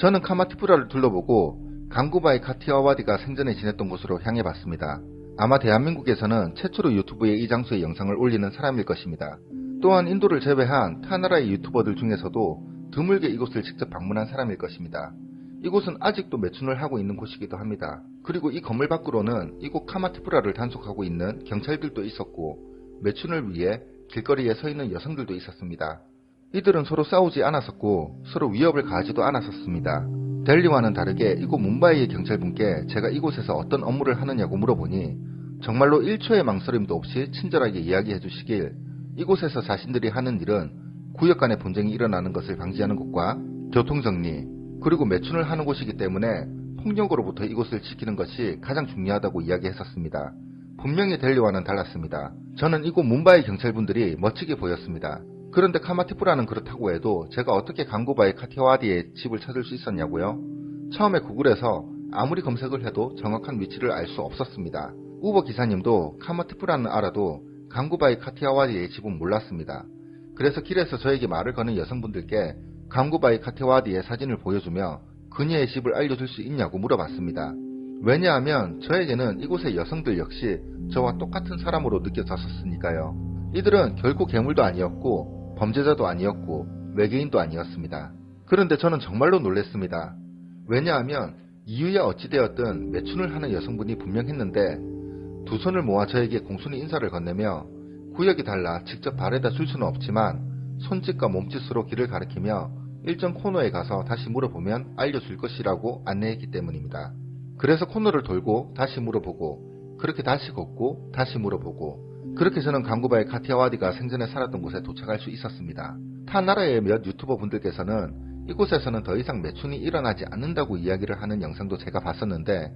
저는 카마티푸라를 둘러보고 강구바이 카티아와디가 생전에 지냈던 곳으로 향해 봤습니다. 아마 대한민국에서는 최초로 유튜브에 이 장소의 영상을 올리는 사람일 것입니다. 또한 인도를 제외한 타 나라의 유튜버들 중에서도 드물게 이곳을 직접 방문한 사람일 것입니다. 이곳은 아직도 매춘을 하고 있는 곳이기도 합니다. 그리고 이 건물 밖으로는 이곳 카마티푸라를 단속하고 있는 경찰들도 있었고 매춘을 위해 길거리에 서 있는 여성들도 있었습니다. 이들은 서로 싸우지 않았었고 서로 위협을 가하지도 않았었습니다. 델리와는 다르게 이곳 뭄바이의 경찰분께 제가 이곳에서 어떤 업무를 하느냐고 물어보니 정말로 1초의 망설임도 없이 친절하게 이야기해 주시길 이곳에서 자신들이 하는 일은 구역 간의 분쟁이 일어나는 것을 방지하는 것과 교통정리, 그리고 매춘을 하는 곳이기 때문에 폭력으로부터 이곳을 지키는 것이 가장 중요하다고 이야기했었습니다. 분명히 델리와는 달랐습니다. 저는 이곳 뭄바이 경찰분들이 멋지게 보였습니다. 그런데 카마티푸라는 그렇다고 해도 제가 어떻게 강구바이 카티아와디의 집을 찾을 수 있었냐고요? 처음에 구글에서 아무리 검색을 해도 정확한 위치를 알 수 없었습니다. 우버 기사님도 카마티푸라는 알아도 강구바이 카티아와디의 집은 몰랐습니다. 그래서 길에서 저에게 말을 거는 여성분들께 강구바이 카티아와디의 사진을 보여주며 그녀의 집을 알려줄 수 있냐고 물어봤습니다. 왜냐하면 저에게는 이곳의 여성들 역시 저와 똑같은 사람으로 느껴졌었으니까요. 이들은 결코 괴물도 아니었고 범죄자도 아니었고 외계인도 아니었습니다. 그런데 저는 정말로 놀랐습니다. 왜냐하면 이유야 어찌되었든 매춘을 하는 여성분이 분명했는데 두 손을 모아 저에게 공손히 인사를 건네며 구역이 달라 직접 발에다 줄 수는 없지만 손짓과 몸짓으로 길을 가리키며 일정 코너에 가서 다시 물어보면 알려줄 것이라고 안내했기 때문입니다. 그래서 코너를 돌고 다시 물어보고 그렇게 다시 걷고 다시 물어보고 그렇게 저는 강구바이 카티아와디가 생전에 살았던 곳에 도착할 수 있었습니다. 타 나라의 몇 유튜버 분들께서는 이곳에서는 더 이상 매춘이 일어나지 않는다고 이야기를 하는 영상도 제가 봤었는데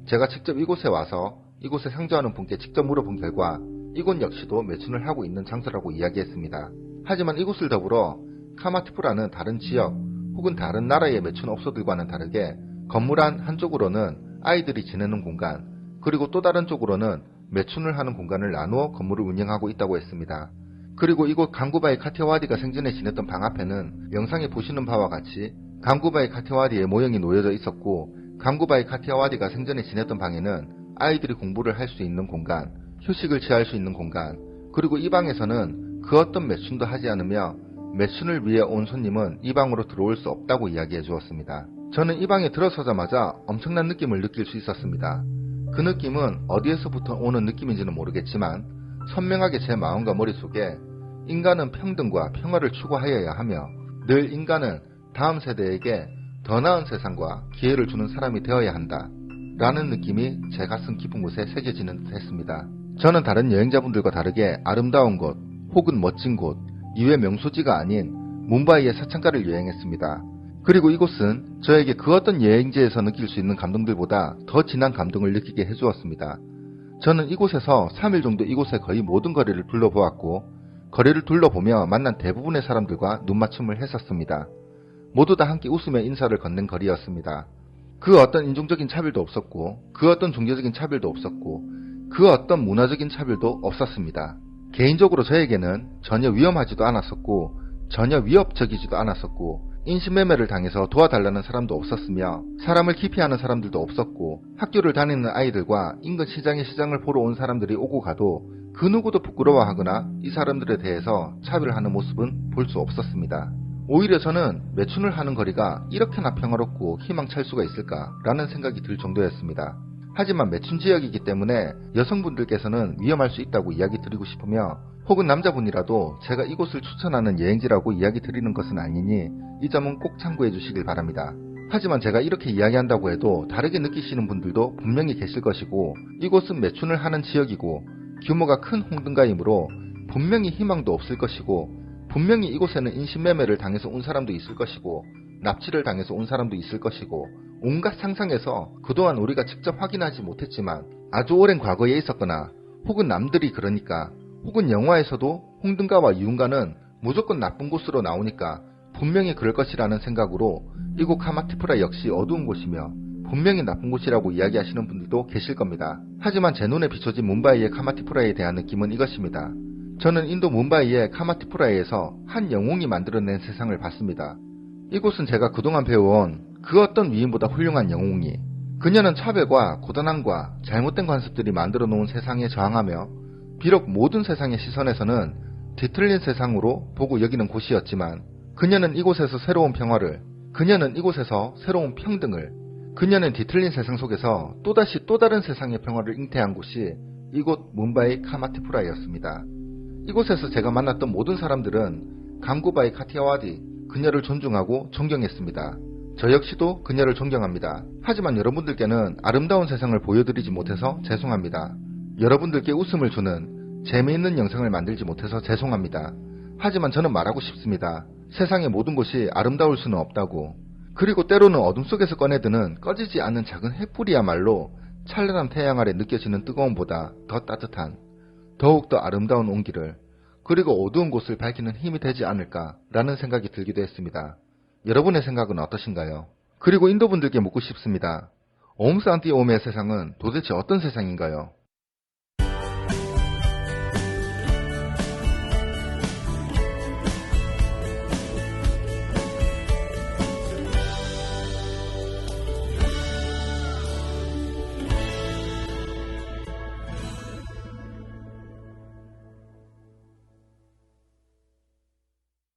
제가 직접 이곳에 와서 이곳에 상주하는 분께 직접 물어본 결과 이곳 역시도 매춘을 하고 있는 장소라고 이야기했습니다. 하지만 이곳을 더불어 카마티푸라는 다른 지역 혹은 다른 나라의 매춘업소들과는 다르게 건물 안 한쪽으로는 아이들이 지내는 공간 그리고 또 다른 쪽으로는 매춘을 하는 공간을 나누어 건물을 운영하고 있다고 했습니다. 그리고 이곳 강구바이 카티아와디가 생전에 지냈던 방 앞에는 영상에 보시는 바와 같이 강구바이 카티아와디의 모형이 놓여져 있었고 강구바이 카티아와디가 생전에 지냈던 방에는 아이들이 공부를 할 수 있는 공간, 휴식을 취할 수 있는 공간, 그리고 이 방에서는 그 어떤 매춘도 하지 않으며 매춘을 위해 온 손님은 이 방으로 들어올 수 없다고 이야기해 주었습니다. 저는 이 방에 들어서자마자 엄청난 느낌을 느낄 수 있었습니다. 그 느낌은 어디에서부터 오는 느낌인지는 모르겠지만 선명하게 제 마음과 머릿속에 인간은 평등과 평화를 추구하여야 하며 늘 인간은 다음 세대에게 더 나은 세상과 기회를 주는 사람이 되어야 한다 라는 느낌이 제 가슴 깊은 곳에 새겨지는 듯 했습니다. 저는 다른 여행자분들과 다르게 아름다운 곳 혹은 멋진 곳 이외 명소지가 아닌 뭄바이의 사창가를 여행했습니다. 그리고 이곳은 저에게 그 어떤 여행지에서 느낄 수 있는 감동들보다 더 진한 감동을 느끼게 해주었습니다. 저는 이곳에서 3일 정도 이곳의 거의 모든 거리를 둘러보았고 거리를 둘러보며 만난 대부분의 사람들과 눈맞춤을 했었습니다. 모두 다 함께 웃으며 인사를 건넨 거리였습니다. 그 어떤 인종적인 차별도 없었고 그 어떤 종교적인 차별도 없었고 그 어떤 문화적인 차별도 없었습니다. 개인적으로 저에게는 전혀 위험하지도 않았었고 전혀 위협적이지도 않았었고 인신매매를 당해서 도와달라는 사람도 없었으며 사람을 기피하는 사람들도 없었고 학교를 다니는 아이들과 인근 시장에 시장을 보러 온 사람들이 오고 가도 그 누구도 부끄러워하거나 이 사람들에 대해서 차별하는 모습은 볼 수 없었습니다. 오히려 저는 매춘을 하는 거리가 이렇게나 평화롭고 희망찰 수가 있을까라는 생각이 들 정도였습니다. 하지만 매춘 지역이기 때문에 여성분들께서는 위험할 수 있다고 이야기 드리고 싶으며 혹은 남자분이라도 제가 이곳을 추천하는 여행지라고 이야기 드리는 것은 아니니 이 점은 꼭 참고해 주시길 바랍니다. 하지만 제가 이렇게 이야기한다고 해도 다르게 느끼시는 분들도 분명히 계실 것이고 이곳은 매춘을 하는 지역이고 규모가 큰 홍등가이므로 분명히 희망도 없을 것이고 분명히 이곳에는 인신매매를 당해서 온 사람도 있을 것이고 납치를 당해서 온 사람도 있을 것이고 온갖 상상에서 그동안 우리가 직접 확인하지 못했지만 아주 오랜 과거에 있었거나 혹은 남들이 그러니까 혹은 영화에서도 홍등가와 유흥가는 무조건 나쁜 곳으로 나오니까 분명히 그럴 것이라는 생각으로 이곳 카마티푸라 역시 어두운 곳이며 분명히 나쁜 곳이라고 이야기하시는 분들도 계실 겁니다. 하지만 제 눈에 비춰진 뭄바이의 카마티푸라에 대한 느낌은 이것입니다. 저는 인도 뭄바이의 카마티푸라에서 한 영웅이 만들어낸 세상을 봤습니다. 이곳은 제가 그동안 배워온 그 어떤 위인보다 훌륭한 영웅이. 그녀는 차별과 고단함과 잘못된 관습들이 만들어 놓은 세상에 저항하며 비록 모든 세상의 시선에서는 뒤틀린 세상으로 보고 여기는 곳이었지만 그녀는 이곳에서 새로운 평화를, 그녀는 이곳에서 새로운 평등을, 그녀는 뒤틀린 세상 속에서 또다시 또 다른 세상의 평화를 잉태한 곳이 이곳 뭄바이 카마티푸라였습니다. 이곳에서 제가 만났던 모든 사람들은 강구바이 카티아와디, 그녀를 존중하고 존경했습니다. 저 역시도 그녀를 존경합니다. 하지만 여러분들께는 아름다운 세상을 보여드리지 못해서 죄송합니다. 여러분들께 웃음을 주는 재미있는 영상을 만들지 못해서 죄송합니다. 하지만 저는 말하고 싶습니다. 세상의 모든 것이 아름다울 수는 없다고. 그리고 때로는 어둠 속에서 꺼내드는 꺼지지 않는 작은 횃불이야말로 찬란한 태양 아래 느껴지는 뜨거움보다 더 따뜻한, 더욱더 아름다운 온기를, 그리고 어두운 곳을 밝히는 힘이 되지 않을까라는 생각이 들기도 했습니다. 여러분의 생각은 어떠신가요? 그리고 인도분들께 묻고 싶습니다. 옴 산티 옴의 세상은 도대체 어떤 세상인가요?